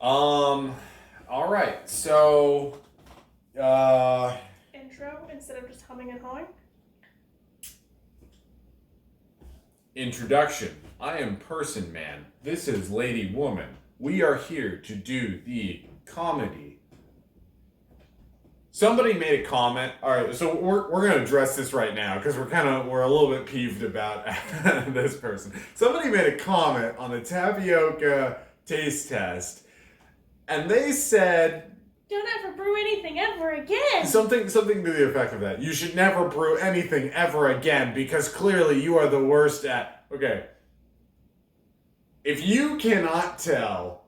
All right. So, uh, Intro instead of just humming and hawing. introduction. I am Person Man. This is Lady Woman. We are here to do the comedy. Somebody made a comment. All right, so we're gonna address this right now because we're a little bit peeved about this person. Somebody made a comment on the tapioca taste test, and they said Don't ever brew anything ever again. something to the effect of that. You should never brew anything ever again because clearly you are the worst at. Okay. If you cannot tell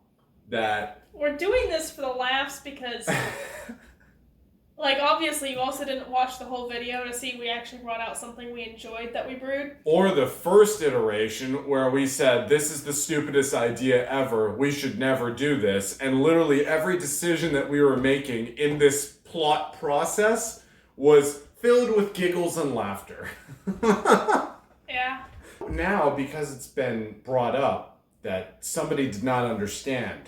that We're doing this for the laughs because, obviously you also didn't watch the whole video to see we actually brought out something we enjoyed that we brewed. or the first iteration where we said this is the stupidest idea ever, we should never do this, and literally every decision that we were making in this plot process was filled with giggles and laughter. Yeah. Now, because it's been brought up that somebody did not understand,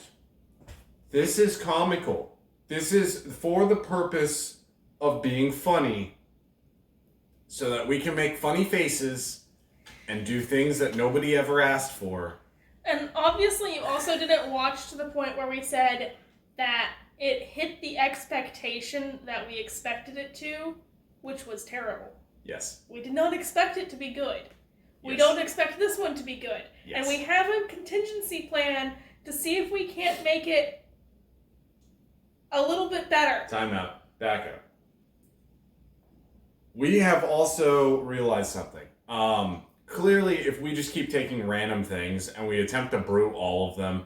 this is comical. This is for the purpose of being funny so that we can make funny faces and do things that nobody ever asked for. And obviously you also didn't watch to the point where we said that it hit the expectation that we expected it to, which was terrible. Yes. We did not expect it to be good. We Yes. don't expect this one to be good. Yes. And we have a contingency plan to see if we can't make it a little bit better. Time out. Back up. We have also realized something. Clearly, if we just keep taking random things and we attempt to brew all of them,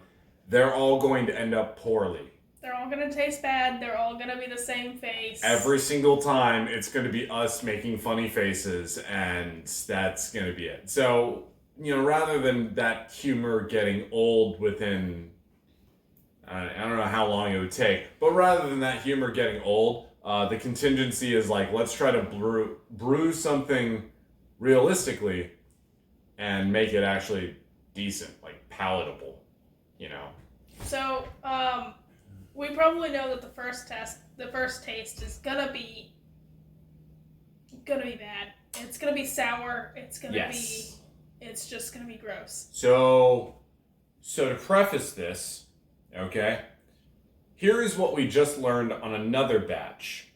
they're all going to end up poorly. They're all going to taste bad. They're all going to be the same face. Every single time, it's going to be us making funny faces, and that's going to be it. So, rather than that humor getting old within, I don't know how long it would take, but rather than that humor getting old, the contingency is let's try to brew something realistically and make it actually decent, palatable, So, we probably know that the first taste is gonna be bad. It's gonna be sour. It's just gonna be gross. So to preface this, okay, here is what we just learned on another batch.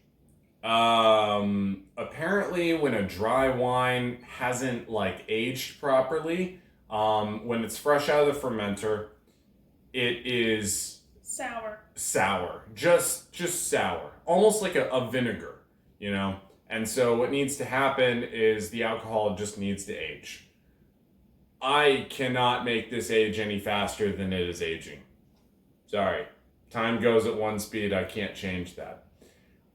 Apparently when a dry wine hasn't aged properly, when it's fresh out of the fermenter, it is sour, just sour, almost like a vinegar, and so what needs to happen is the alcohol just needs to age. I cannot make this age any faster than it is aging. Sorry, time goes at one speed. I can't change that.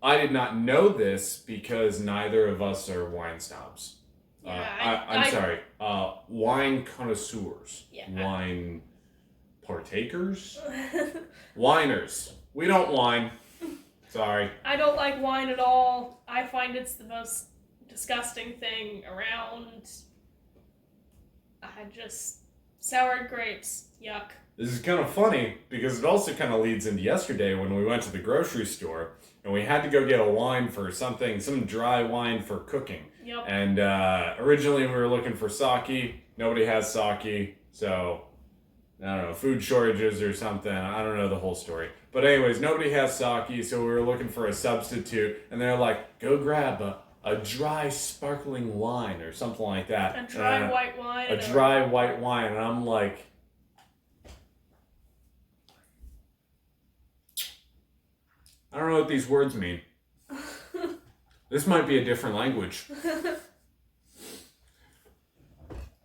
I did not know this because neither of us are wine snobs. I'm sorry, wine connoisseurs. Yeah. Wine partakers? Whiners. We don't whine. Sorry. I don't like wine at all. I find it's the most disgusting thing around. Soured grapes. Yuck. This is kind of funny because it also kind of leads into yesterday when we went to the grocery store and we had to go get a wine for some dry wine for cooking. Yep. And originally we were looking for sake. Nobody has sake, so I don't know, food shortages or something. I don't know the whole story. But anyways, nobody has sake, so we were looking for a substitute. And they're like, go grab a dry sparkling wine or something like that. A dry white wine. A dry white wine. And I'm like, I don't know what these words mean. This might be a different language.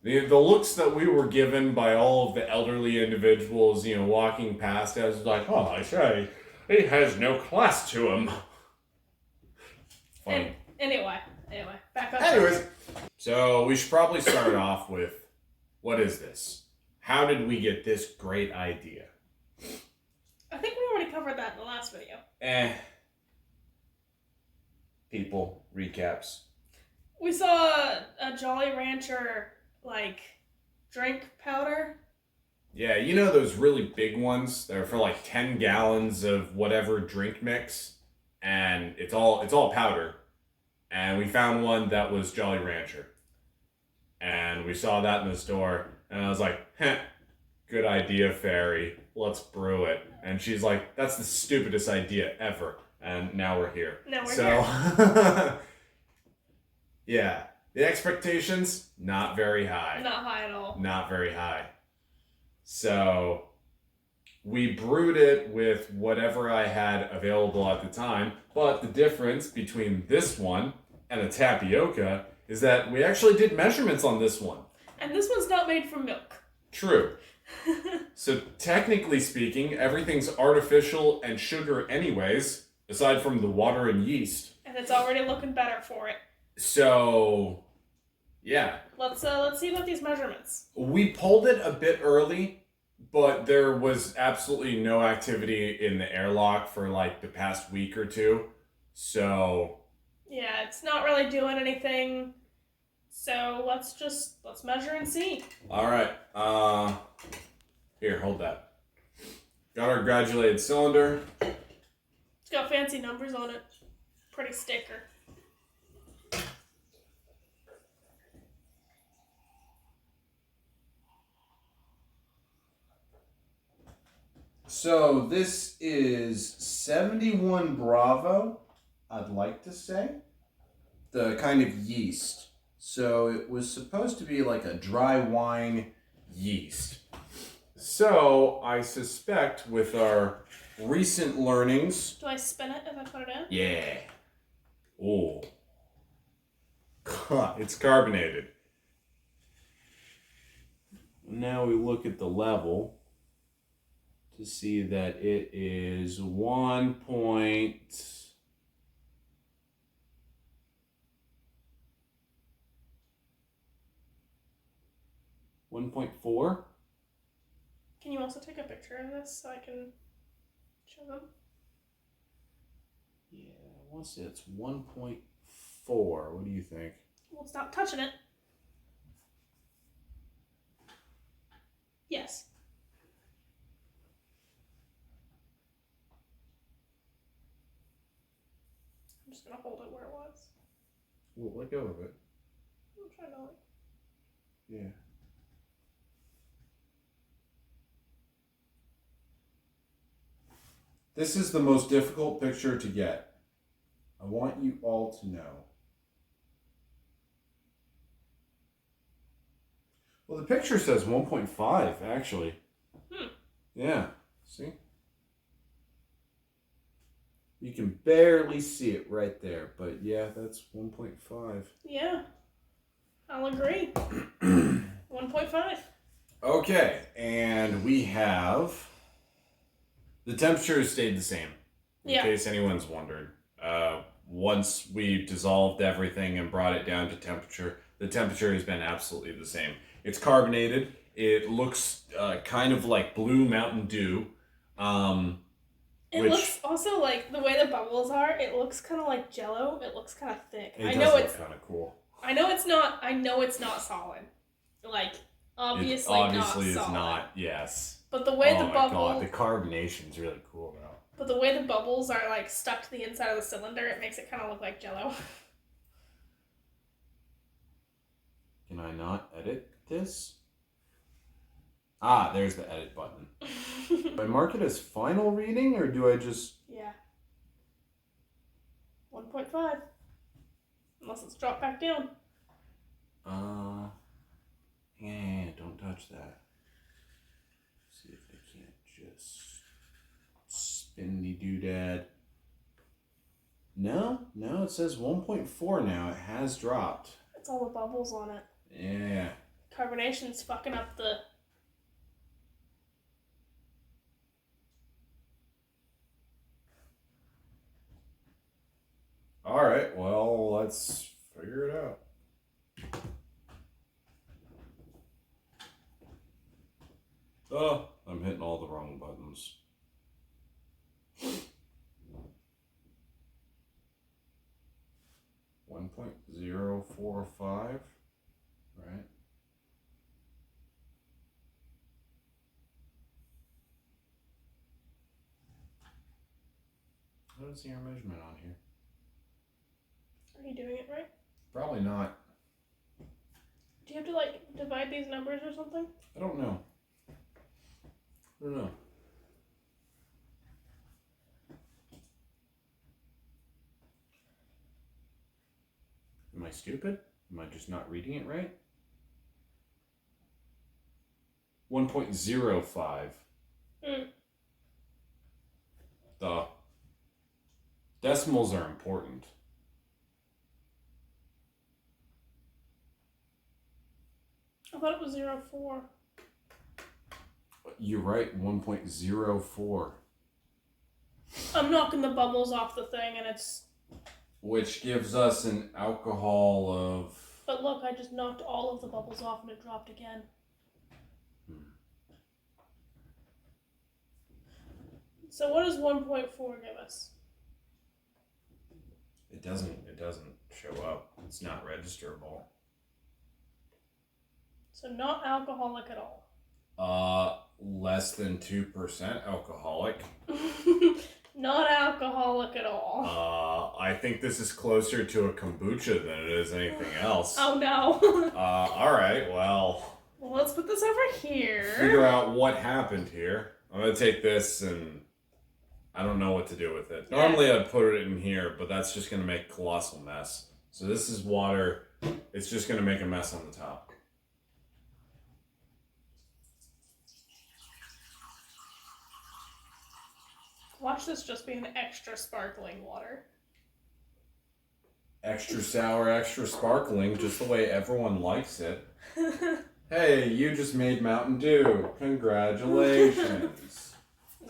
The looks that we were given by all of the elderly individuals, walking past us, like, oh, I say, he has no class to him. Funny. Anyway, back up. Anyways, so we should probably start off with, what is this? How did we get this great idea? I think we already covered that in the last video. People, recaps. We saw a Jolly Rancher, drink powder Yeah, you know those really big ones? They're for like 10 gallons of whatever drink mix, and it's all powder. And we found one that was Jolly Rancher. And we saw that in the store, and I was like, heh, good idea, Fairy. Let's brew it. And she's like, that's the stupidest idea ever. And now we're here. Now we're so, here. yeah. The expectations, not very high. Not high at all. Not very high. So, we brewed it with whatever I had available at the time. But the difference between this one and the tapioca is that we actually did measurements on this one. And this one's not made from milk. True. So technically speaking, everything's artificial and sugar anyways, aside from the water and yeast. And it's already looking better for it. So, yeah. Let's see about these measurements. We pulled it a bit early, but there was absolutely no activity in the airlock for like the past week or two. So, yeah, it's not really doing anything. So let's measure and see. all right. Here, hold that. Got our granulated cylinder. It's got fancy numbers on it. Pretty sticker. So this is 71 Bravo, I'd like to say. The kind of yeast. So it was supposed to be like a dry wine yeast. So I suspect with our recent learnings. Do I spin it if I put it in? Yeah. Oh. It's carbonated. Now we look at the level to see that it is 1.4. Can you also take a picture of this so I can show them? Yeah, I want to say it's 1.4. What do you think? Well, stop touching it. Yes. I'm just gonna hold it where it was. Well, let go of it. I'm trying to. Yeah. This is the most difficult picture to get. I want you all to know. Well, the picture says 1.5, actually. Yeah, see? You can barely see it right there, but yeah, that's 1.5. Yeah, I'll agree. 1.5. Okay, and we have... The temperature stayed the same, in case anyone's wondered. Once we dissolved everything and brought it down to temperature, the temperature has been absolutely the same. It's carbonated. It looks kind of like blue Mountain Dew. It looks also like the way the bubbles are. It looks kind of like Jell-O. It looks kind of thick. It does look kind of cool. I know it's not. I know it's not solid. Like obviously not solid. Is not. Yes. But the way the bubble. Oh my god, the carbonation's really cool though. But the way the bubbles are like stuck to the inside of the cylinder, it makes it kind of look like Jell-O. Can I not edit this? Ah, there's the edit button. Do I mark it as final reading, or do I just... Yeah. 1.5. Unless it's dropped back down. Yeah, don't touch that. See if I can't just spin the doodad. No, it says 1.4 now. It has dropped. It's all the bubbles on it. Yeah. Carbonation's fucking up the... Alright, well, let's figure it out. Oh, I'm hitting all the wrong buttons. 1.045, right? I don't see our measurement on here. Are you doing it right? Probably not. Do you have to like divide these numbers or something? I don't know. Am I stupid? Am I just not reading it right? 1.05. The decimals are important. I thought it was 0.4. You're right, 1.04. I'm knocking the bubbles off the thing and it's... Which gives us an alcohol of... But look, I just knocked all of the bubbles off and it dropped again. So what does 1.4 give us? It doesn't show up. It's not registerable. So not alcoholic at all. Less than 2% alcoholic. Not alcoholic at all. I think this is closer to a kombucha than it is anything else. Oh no. Alright, well, let's put this over here. Figure out what happened here. I'm gonna take this and I don't know what to do with it. Normally I'd put it in here, but that's just gonna make a colossal mess. So this is water. It's just gonna make a mess on the top. Watch this just be an extra sparkling water. Extra sour, extra sparkling, just the way everyone likes it. Hey, you just made Mountain Dew. Congratulations.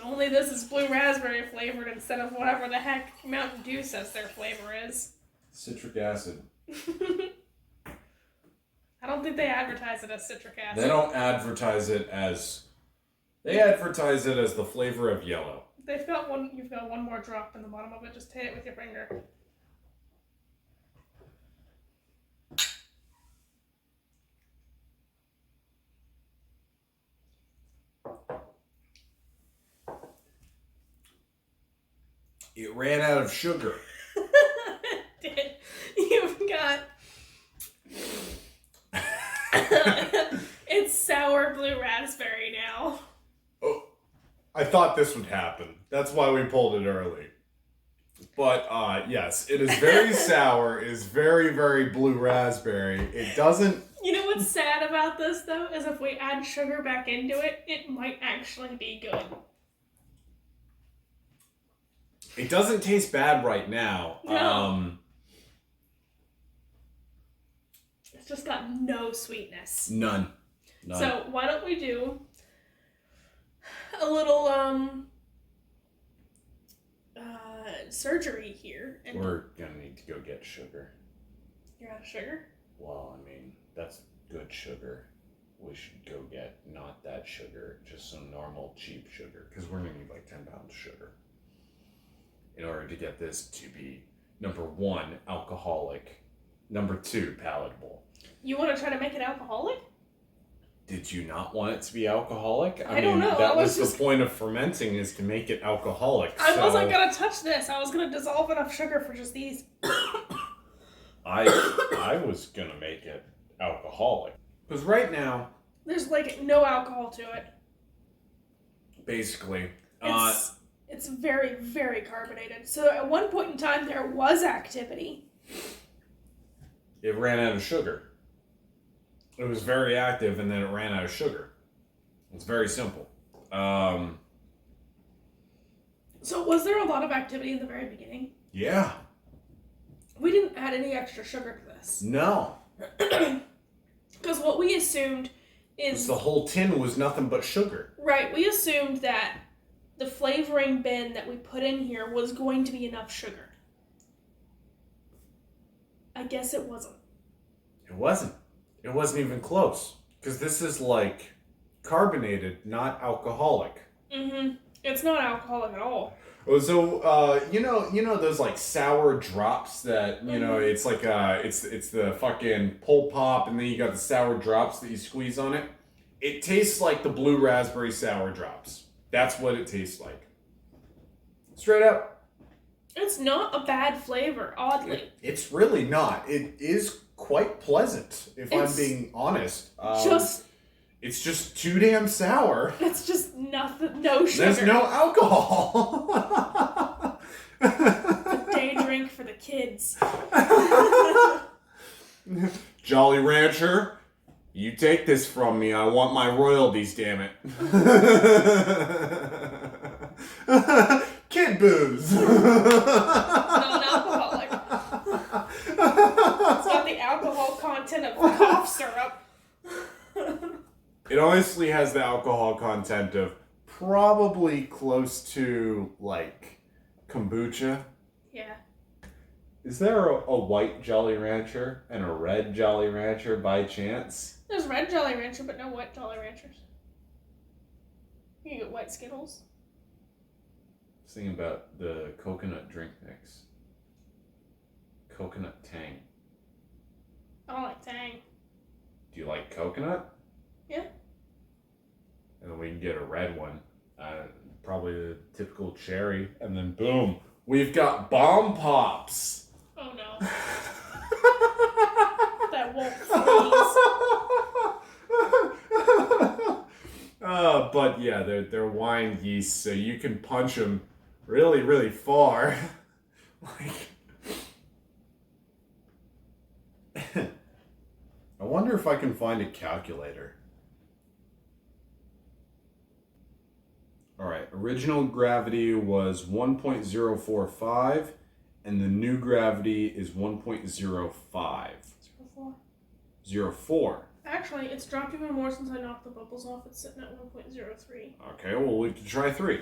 Only this is blue raspberry flavored instead of whatever the heck Mountain Dew says their flavor is. Citric acid. I don't think they advertise it as citric acid. They don't advertise it as... They advertise it as the flavor of yellow. You've got one more drop in the bottom of it. Just hit it with your finger. It ran out of sugar. You've got... It's sour blue raspberry now. Oh, I thought this would happen. That's why we pulled it early. But, yes, it is very sour. It is very, very blue raspberry. It doesn't... You know what's sad about this, though, is if we add sugar back into it, it might actually be good. It doesn't taste bad right now. No. It's just got no sweetness. None. So, why don't we do a little, surgery here. And we're gonna need to go get sugar. You're out of sugar? Well, I mean, that's good sugar. We should go get not that sugar, just some normal cheap sugar, because we're gonna need like 10 pounds of sugar in order to get this to be, number 1, alcoholic, number 2, palatable. You want to try to make it alcoholic? Did you not want it to be alcoholic? I don't know. That was the point of fermenting, is to make it alcoholic. I wasn't going to touch this. I was going to dissolve enough sugar for just these. I was going to make it alcoholic. Because right now... There's like no alcohol to it. Basically. It's very, very carbonated. So at one point in time, there was activity. It ran out of sugar. It was very active, and then it ran out of sugar. It's very simple. So was there a lot of activity in the very beginning? Yeah. We didn't add any extra sugar to this. No. Because what we assumed is... The whole tin was nothing but sugar. Right. We assumed that the flavoring bin that we put in here was going to be enough sugar. I guess it wasn't. It wasn't. It wasn't even close. Because this is like carbonated, not alcoholic. Mm-hmm. It's not alcoholic at all. So, you know those like sour drops that, you know, it's like, it's the fucking pull pop, and then you got the sour drops that you squeeze on it. It tastes like the blue raspberry sour drops. That's what it tastes like. Straight up. It's not a bad flavor, oddly. It's really not. It is quite pleasant, if I'm being honest. It's just too damn sour. It's just nothing, no sugar. There's no alcohol. A day drink for the kids. Jolly Rancher, you take this from me. I want my royalties, damn it. Kid booze. Non-alcoholic. It's got the alcohol content of cough syrup. It honestly has the alcohol content of probably close to, like, kombucha. Yeah. Is there a white Jolly Rancher and a red Jolly Rancher by chance? There's red Jolly Rancher, but no white Jolly Ranchers. You can get white Skittles. I was thinking about the coconut drink mix. Coconut Tang. I don't like Tang. Do you like coconut? Yeah. And then we can get a red one. Probably the typical cherry. And then boom, we've got Bomb Pops. Oh no. That won't freeze. But yeah, they're wine yeast, so you can punch them really, really far. Like, I wonder if I can find a calculator. Alright, original gravity was 1.045, and the new gravity is 1.05. 04. Actually, it's dropped even more since I knocked the bubbles off. It's sitting at 1.03. Okay, well, we can try 3.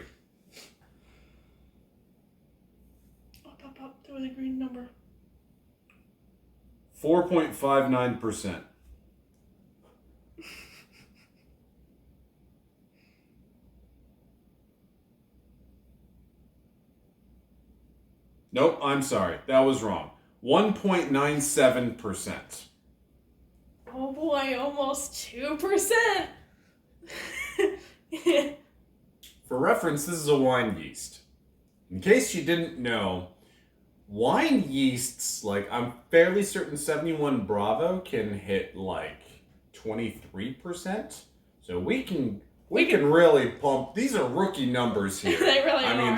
Up to the green number. 4.59%. Nope, I'm sorry. That was wrong. 1.97%. Oh boy, almost 2%. For reference, this is a wine yeast. In case you didn't know, wine yeasts, like, I'm fairly certain 71 Bravo can hit like 23%. So we can really pump. These are rookie numbers here. They really are. I mean,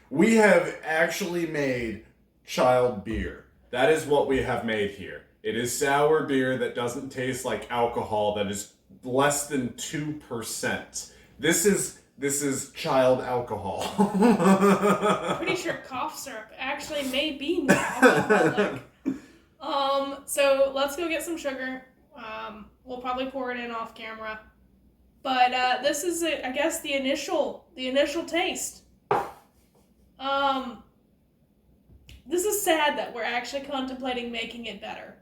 we have actually made child beer. That is what we have made here. It is sour beer that doesn't taste like alcohol, that is less than 2%. This is child alcohol. Pretty sure cough syrup actually may be non-alcoholic. So let's go get some sugar. We'll probably pour it in off camera. But this is, I guess, the initial taste. This is sad that we're actually contemplating making it better.